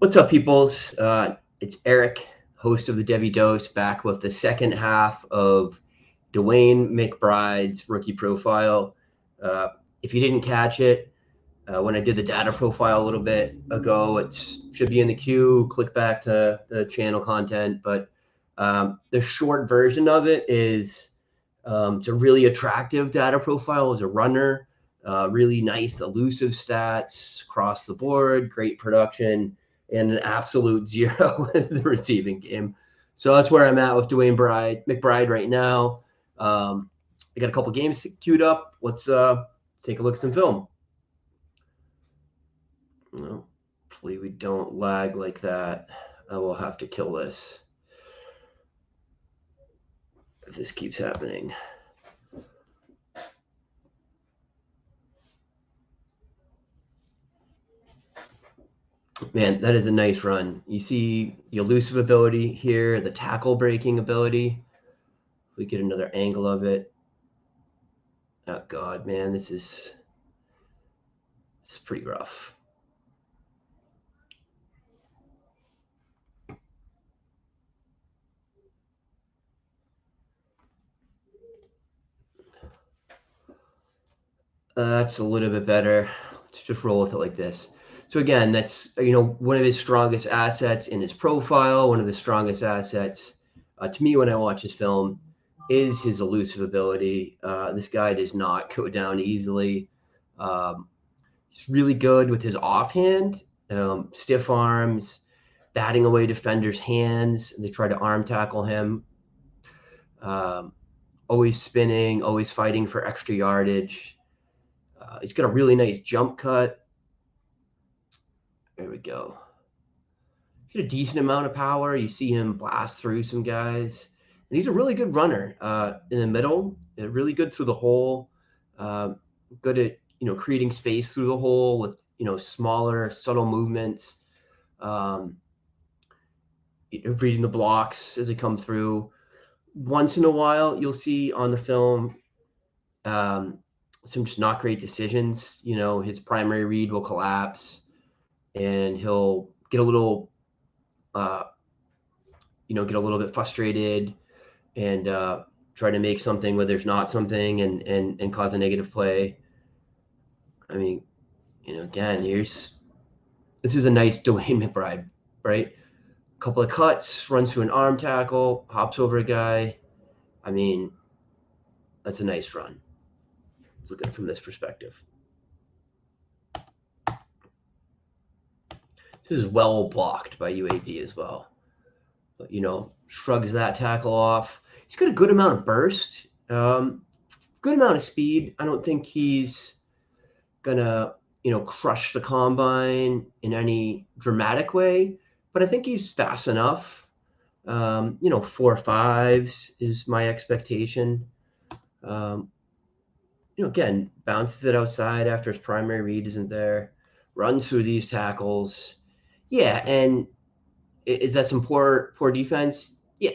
What's up, peoples? It's Eric, host of the Debbie Dose, back with the second half of DeWayne McBride's rookie profile. If you didn't catch it, when I did the data profile a little bit ago, it should be in the queue. Click back to the channel content. But the short version of it is it's a really attractive data profile as a runner. Really nice, elusive stats across the board, great production, and an absolute zero in the receiving game. So that's where I'm at with DeWayne McBride right now. I got a couple games queued up. Let's take a look at some film. Well, hopefully we don't lag like that. I will have to kill this if this keeps happening. Man, that is a nice run. You see the elusive ability here, the tackle breaking ability. If we get another angle of it. Oh God, man, this is pretty rough. That's a little bit better. Let's just roll with it like this. So again, that's one of his strongest assets in his profile. One of the strongest assets to me when I watch his film is his elusive ability. This guy does not go down easily. He's really good with his offhand, stiff arms, batting away defenders' hands. They try to arm tackle him. Always spinning, always fighting for extra yardage. He's got a really nice jump cut. There we go. He's got a decent amount of power. You see him blast through some guys. And he's a really good runner in the middle. Really good through the hole. Good at creating space through the hole with smaller, subtle movements. Reading the blocks as they come through. Once in a while, you'll see on the film some just not great decisions. His primary read will collapse, and he'll get a little, get a little bit frustrated and try to make something where there's not something and cause a negative play. I mean, again, this is a nice DeWayne McBride, right? A couple of cuts, runs through an arm tackle, hops over a guy. I mean, that's a nice run. Let's look at it from this perspective. This is well blocked by UAB as well. But, shrugs that tackle off. He's got a good amount of burst, good amount of speed. I don't think he's going to, crush the combine in any dramatic way, but I think he's fast enough. 4.5s is my expectation. Again, bounces it outside after his primary read isn't there, runs through these tackles. Yeah, and is that some poor defense? Yeah,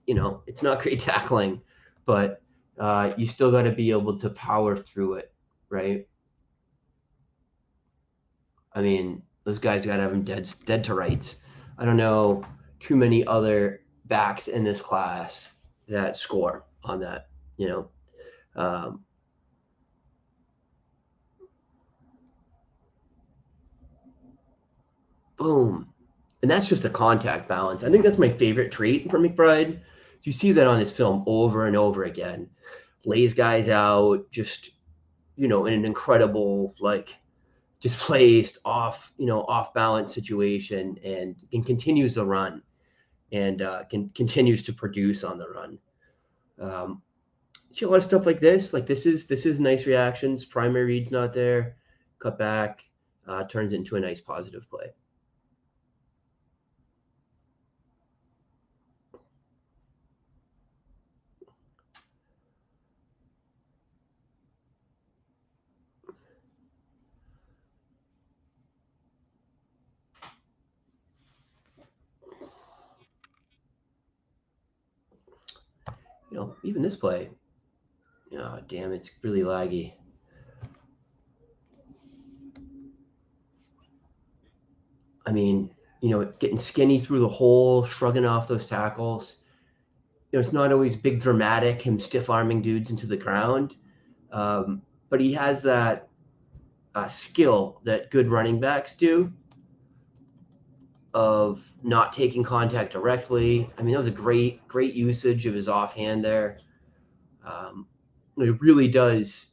it's not great tackling, but you still got to be able to power through it, right? I mean, those guys got to have him dead to rights. I don't know too many other backs in this class that score on that, boom. And that's just a contact balance. I think that's my favorite trait from McBride. You see that on his film over and over again. Lays guys out, just, in an incredible, displaced, off balance situation, and continues the run and continues to produce on the run. See a lot of stuff like this. This is nice reactions. Primary read's not there. Cut back, turns into a nice positive play. Even this play, oh, damn, it's really laggy. I mean, getting skinny through the hole, shrugging off those tackles. It's not always big dramatic, him stiff arming dudes into the ground. But he has that skill that good running backs do of not taking contact directly. I mean, that was a great usage of his offhand there. It really does.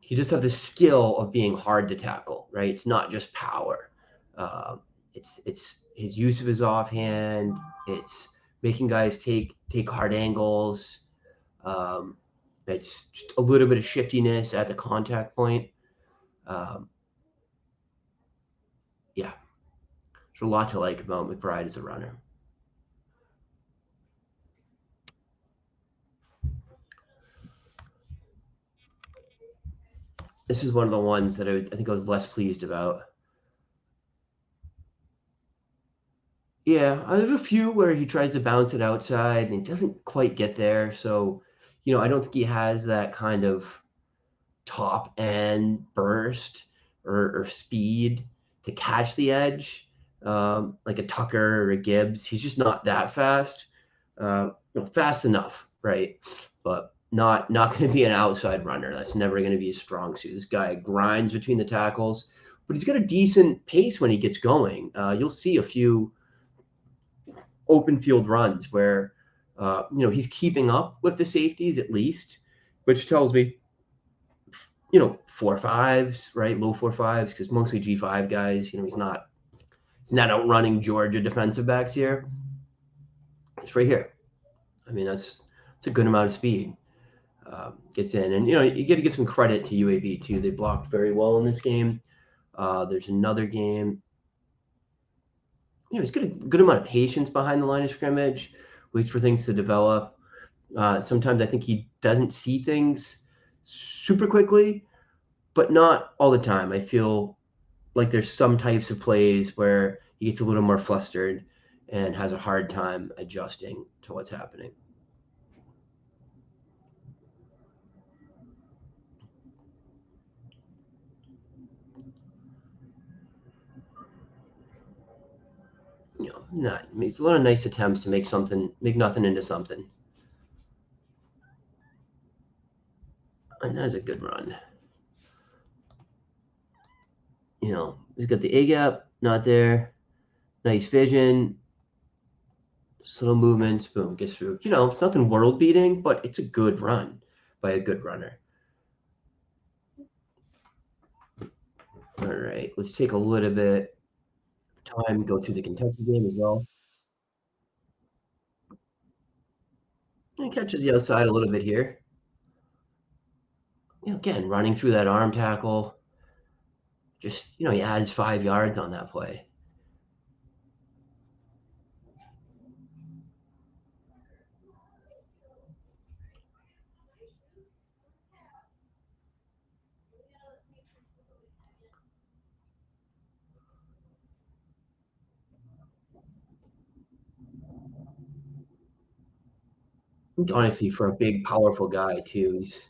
He just have the skill of being hard to tackle, right? It's not just power. It's his use of his offhand. It's making guys take hard angles. It's just a little bit of shiftiness at the contact point. Yeah, there's a lot to like about McBride as a runner. This is one of the ones that I think I was less pleased about. Yeah, there's a few where he tries to bounce it outside and it doesn't quite get there. So, I don't think he has that kind of top end burst or speed to catch the edge, like a Tucker or a Gibbs. He's just not that fast. Fast enough, right? But not going to be an outside runner. That's never going to be his strong suit. This guy grinds between the tackles, but he's got a decent pace when he gets going. You'll see a few open field runs where he's keeping up with the safeties at least, which tells me 4.5s, right? Low 4.5s, because mostly G5 guys. He's not outrunning Georgia defensive backs here. It's right here. I mean, that's a good amount of speed. Gets in, and you got to give some credit to UAB too. They blocked very well in this game. There's another game. He's got a good amount of patience behind the line of scrimmage, waits for things to develop. Sometimes I think he doesn't see things super quickly, but not all the time. I feel like there's some types of plays where he gets a little more flustered and has a hard time adjusting to what's happening. It's a lot of nice attempts to make nothing into something. And that's a good run. He's got the A gap, not there. Nice vision. Just little movements, boom, gets through. It's nothing world beating, but it's a good run by a good runner. All right, let's take a little bit of time to go through the Kentucky game as well. He catches the outside a little bit here. Again, running through that arm tackle. Just, he adds 5 yards on that play. Honestly, for a big, powerful guy, too, he's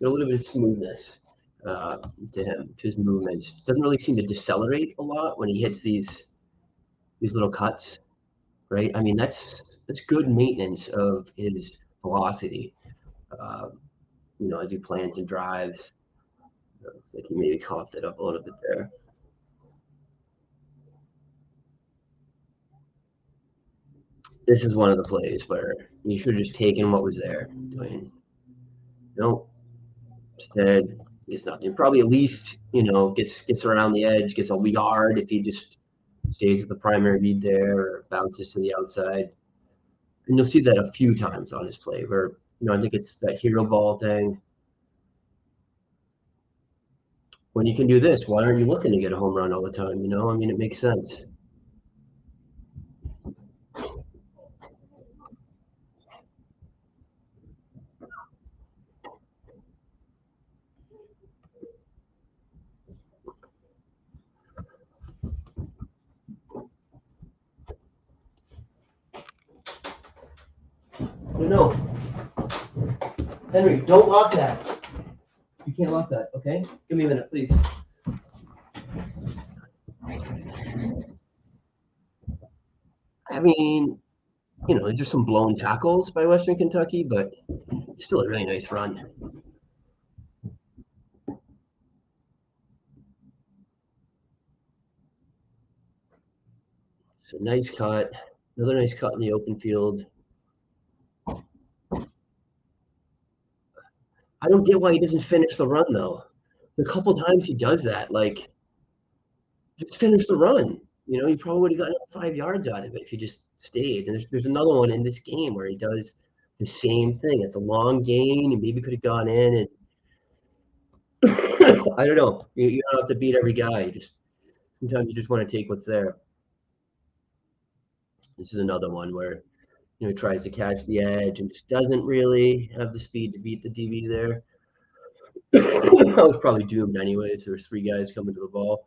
got a little bit of smoothness to him, to his movements. Doesn't really seem to decelerate a lot when he hits these little cuts, right? I mean, that's good maintenance of his velocity, as he plants and drives. Looks like he maybe coughed it up a little bit there. This is one of the plays where you should have just taken what was there. DeWayne. Nope. Instead, gets nothing. Probably at least, gets around the edge, gets a yard if he just stays with the primary read there or bounces to the outside. And you'll see that a few times on his play where, I think it's that hero ball thing. When you can do this, why aren't you looking to get a home run all the time? I mean, it makes sense. No. Henry, don't lock that. You can't lock that, okay? Give me a minute, please. I mean, there's just some blown tackles by Western Kentucky, but still a really nice run. So nice cut. Another nice cut in the open field. I don't get why he doesn't finish the run, though. A couple times he does that. Like, just finish the run. You probably would have gotten 5 yards out of it if you just stayed. And there's another one in this game where he does the same thing. It's a long gain. And maybe could have gone in. And I don't know. You don't have to beat every guy. Sometimes you just want to take what's there. This is another one where tries to catch the edge and just doesn't really have the speed to beat the DB there. I was probably doomed anyways. There was 3 guys coming to the ball.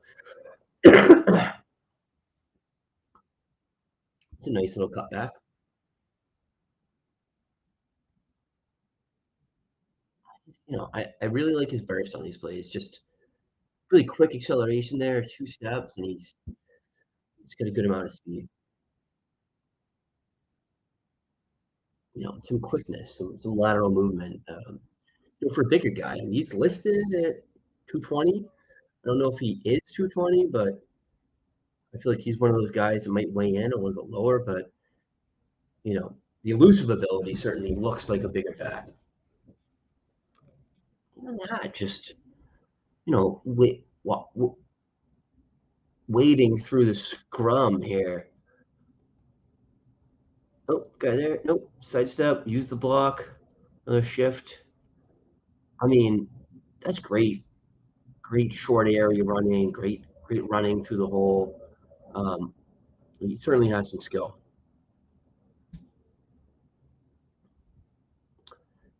It's a nice little cutback. I really like his burst on these plays. Just really quick acceleration there, 2 steps, and he's got a good amount of speed. Some quickness, some lateral movement. For a bigger guy, he's listed at 220. I don't know if he is 220, but I feel like he's one of those guys that might weigh in a little bit lower. But the elusive ability certainly looks like a bigger back. Even that, just wading through the scrum here. Oh, guy there. Nope. Sidestep. Use the block. Another shift. I mean, that's great. Great short area running. Great running through the hole. He certainly has some skill.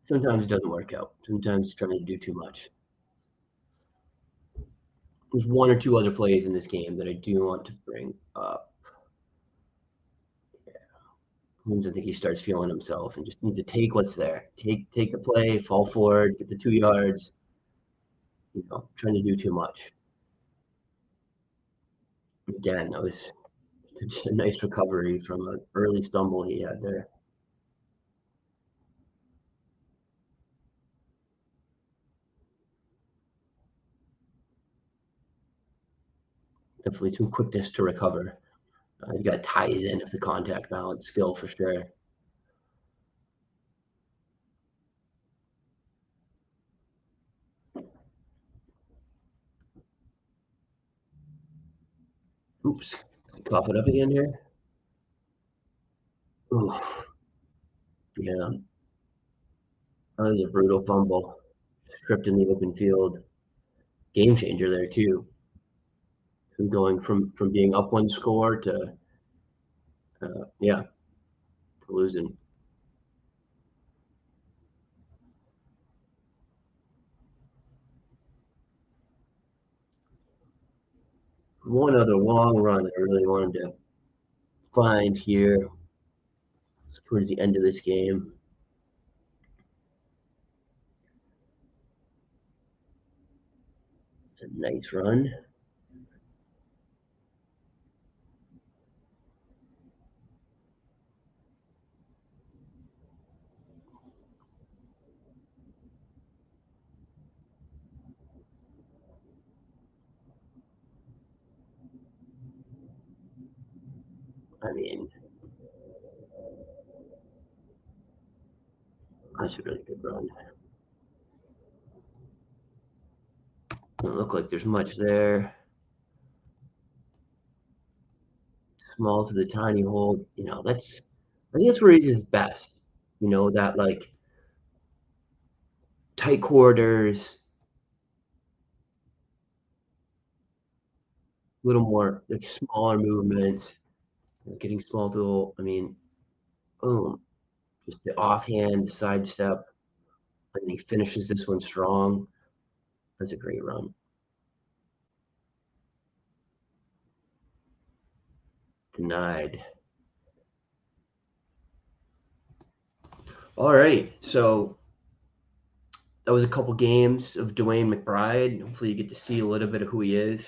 Sometimes it doesn't work out. Sometimes he's trying to do too much. There's 1 or 2 other plays in this game that I do want to bring up. I think he starts feeling himself and just needs to take what's there. Take the play, fall forward, get the 2 yards. Trying to do too much. Again, that was just a nice recovery from an early stumble he had there. Definitely some quickness to recover. You got to tie it in if the contact balance skill for sure. Oops. Cough it up again here. Ooh. Yeah. That was a brutal fumble. Stripped in the open field. Game changer there, too. Going from being up 1 score to, losing. One other long run that I really wanted to find here towards the end of this game. A nice run. I mean, that's a really good run. Doesn't look like there's much there. Small to the tiny hole. I think that's where he's his best. That like tight quarters, a little more like smaller movements, getting small to the hole. I mean, boom, just the offhand, the sidestep, and he finishes this one strong. That's a great run. Denied. All right, so that was a couple games of DeWayne McBride. Hopefully, you get to see a little bit of who he is.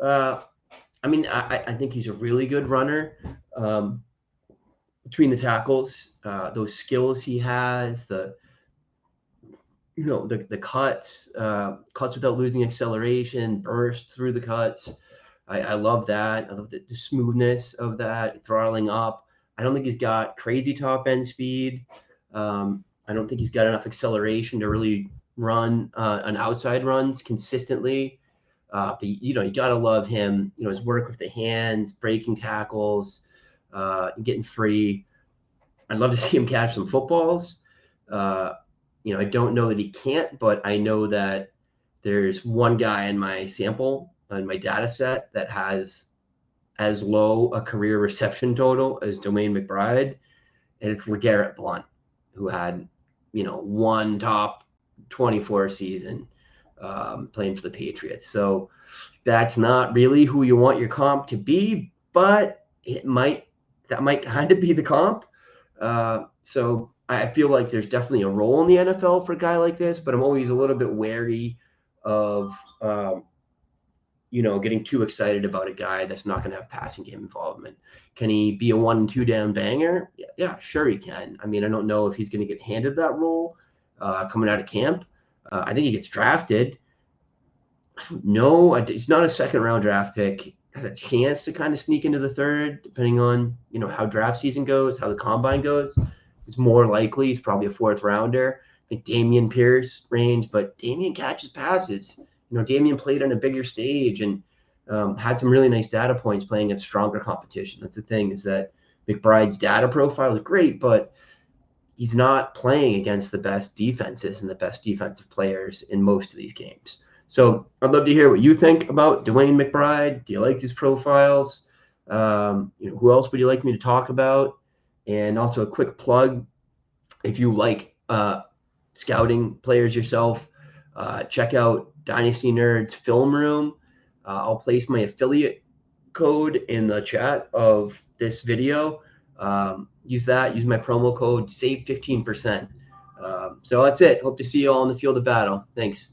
I mean, I think he's a really good runner. between the tackles, those skills he has, the cuts, cuts without losing acceleration, burst through the cuts. I love that. I love the smoothness of that, throttling up. I don't think he's got crazy top end speed. I don't think he's got enough acceleration to really run on outside runs consistently. But you got to love him. His work with the hands, breaking tackles, getting free. I'd love to see him catch some footballs. I don't know that he can't, but I know that there's one guy in my sample, in my data set, that has as low a career reception total as DeWayne McBride, and it's LeGarrette Blount, who had, one top 24 season playing for the Patriots. So that's not really who you want your comp to be, but that might kind of be the comp. So I feel like there's definitely a role in the NFL for a guy like this, but I'm always a little bit wary of, getting too excited about a guy that's not going to have passing game involvement. Can he be a 1 and 2 down banger? Yeah, sure he can. I mean, I don't know if he's going to get handed that role coming out of camp. I think he gets drafted. I don't know. He's not a second round draft pick. Has a chance to kind of sneak into the third, depending on, how draft season goes, how the combine goes. It's more likely he's probably a fourth rounder. I think Dameon Pierce range, but Dameon catches passes. Dameon played on a bigger stage and had some really nice data points playing against stronger competition. That's the thing, is that McBride's data profile is great, but he's not playing against the best defenses and the best defensive players in most of these games. So I'd love to hear what you think about DeWayne McBride. Do you like these profiles? Who else would you like me to talk about? And also a quick plug, if you like scouting players yourself, check out Dynasty Nerds Film Room. I'll place my affiliate code in the chat of this video. Use that, use my promo code, save 15%. So that's it. Hope to see you all in the field of battle. Thanks.